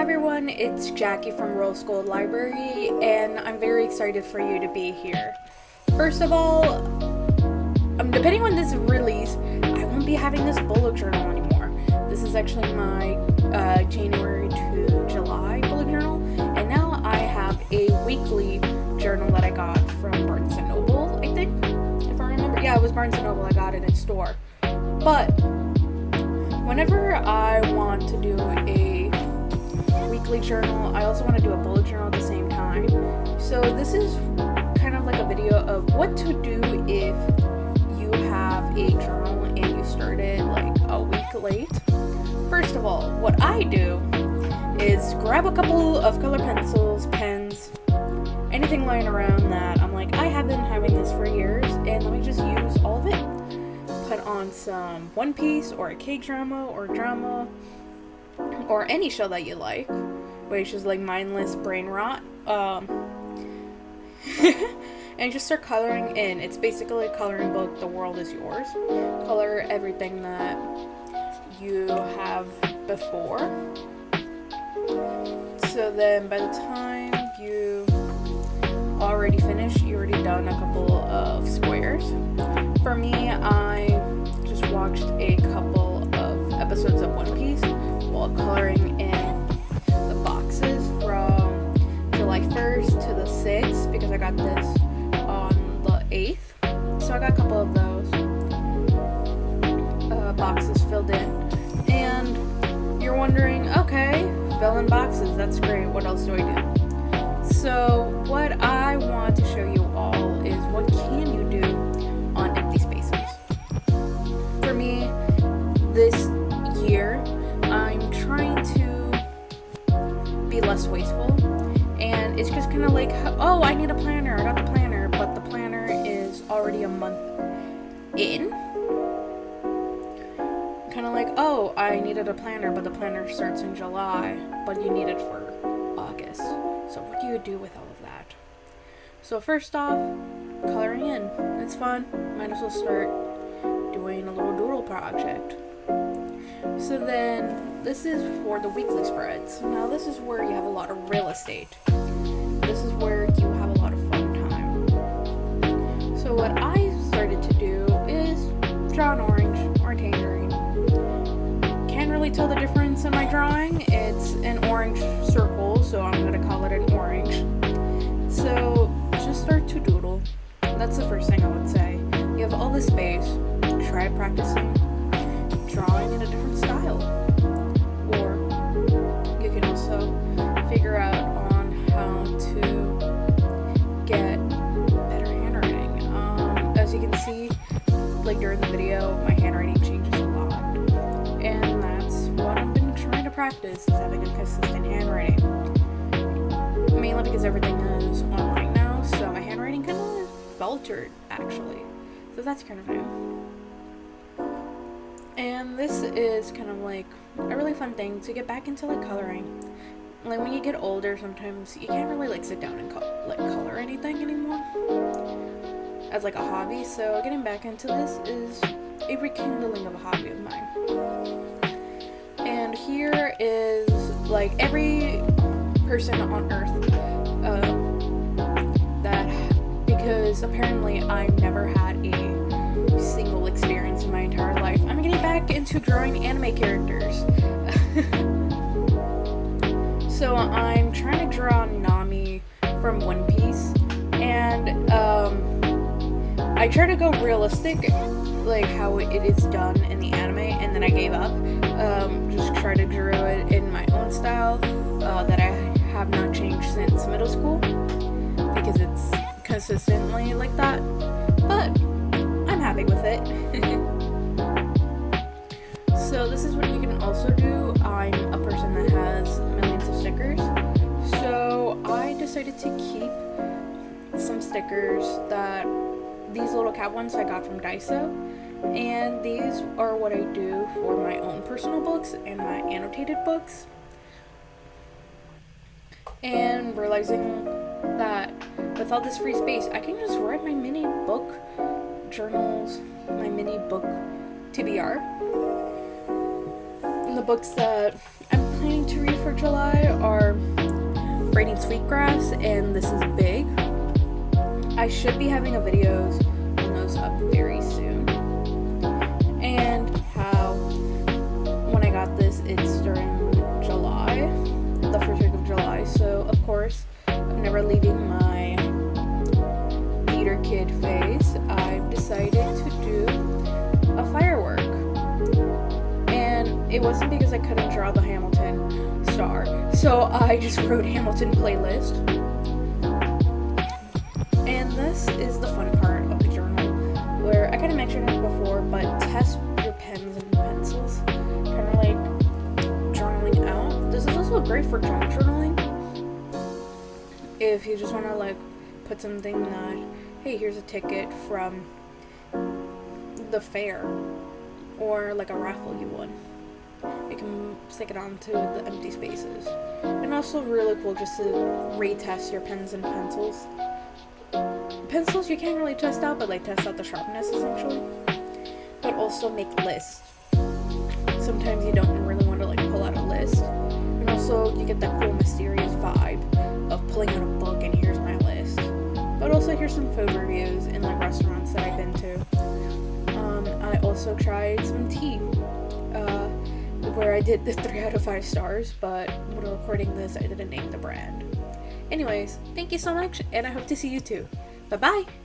everyone, it's Jackie from Rose Gold Library, and I'm very excited for you to be here. First of all, depending on this release, I won't be having this bullet journal anymore. This is actually my January to July bullet journal, and now I have a weekly journal that I got from Barnes & Noble, I think, if I remember. Yeah, it was Barnes & Noble. I got it in store. But whenever I want to do a weekly journal, I also want to do a bullet journal at the same time. So this is kind of like a video of what to do if you have a journal and you started like a week late. First of all, what I do is grab a couple of color pencils, pens, anything lying around that I'm like, I have been having this for years, and let me just use all of it. Put on some One Piece or a K-drama or drama or any show that you like, which is like mindless brain rot, and just start coloring in. It's basically a coloring book. The world is yours. Color everything that you have before. So then by the time you already finished, you already done a couple of squares. For me, I just watched a couple of episodes of One Piece while coloring in the boxes from July 1st to the 6th, because I got this on the 8th. So I got a couple of those boxes filled in. And you're wondering, okay, fill in boxes, that's great, what else do I do? So what I want to show you all is what can you do on empty spaces. For me, this year, I'm trying to be less wasteful, and it's just kind of like, oh, I need a planner, I got the planner, but the planner is already a month in. Kind of like, oh, I needed a planner, but the planner starts in July, but you need it for August. So what do you do with all of that? So first off, coloring in. It's fun. Might as well start doing a little doodle project. So then, this is for the weekly spreads. Now this is where you have a lot of real estate. This is where you have a lot of fun time. So what I started to do is draw an orange or a tangerine. Can't really tell the difference in my drawing. It's an orange circle, so I'm going to call it an orange. So just start to doodle. That's the first thing I would say. You have all this space. Try practicing drawing in a different style. Or you can also figure out on how to get better handwriting. As you can see, like during the video, my handwriting changes a lot. And that's what I've been trying to practice, is having a consistent handwriting. Mainly because everything is online now, so my handwriting kind of faltered, actually. So that's kind of new. And this is kind of like a really fun thing to get back into, like, coloring. Like, when you get older, sometimes you can't really, like, sit down and color anything anymore as, like, a hobby. So getting back into this is a rekindling of a hobby of mine. And here is, like, every person on earth because apparently I never had a single experience in my entire life. I'm getting back into drawing anime characters. So I'm trying to draw Nami from One Piece, and I try to go realistic, like how it is done in the anime, and then I gave up. Just try to draw it in my own style that I have not changed since middle school, because it's consistently like that, but I'm happy with it. So this is what you can also do. I'm a person that has millions of stickers, so I decided to keep some stickers that these little cat ones I got from Daiso, and these are what I do for my own personal books and my annotated books. And realizing that with all this free space, I can just write my mini book journals, my mini book TBR, and the books that I'm planning to read for July are Braiding Sweetgrass and This Is Big. I should be having a videos on those up very soon. And how when I got this, it's during July, the first week of July. So of course, I'm never leaving my theater kid phase. I've decided to do a firework. And it wasn't because I couldn't draw the Hamilton star. So I just wrote Hamilton playlist. And this is the fun part of the journal, where I kind of mentioned it before, but test your pens and pencils, kind of like journaling out. This is also great for drunk journaling. If you just want to like put something that, hey, here's a ticket from the fair, or like a raffle you won. You can stick it onto the empty spaces. And also really cool just to retest your pens and pencils. Pencils you can't really test out, but like test out the sharpness essentially. But also make lists. Sometimes you don't really want to like pull out a list. And also you get that cool mysterious vibe of pulling out a book and here's my list. But also here's some food reviews in like restaurants that I've been to. I also tried some tea. Where I did the 3 out of 5 stars, but when recording this I didn't name the brand. Anyways, thank you so much, and I hope to see you too. Bye bye!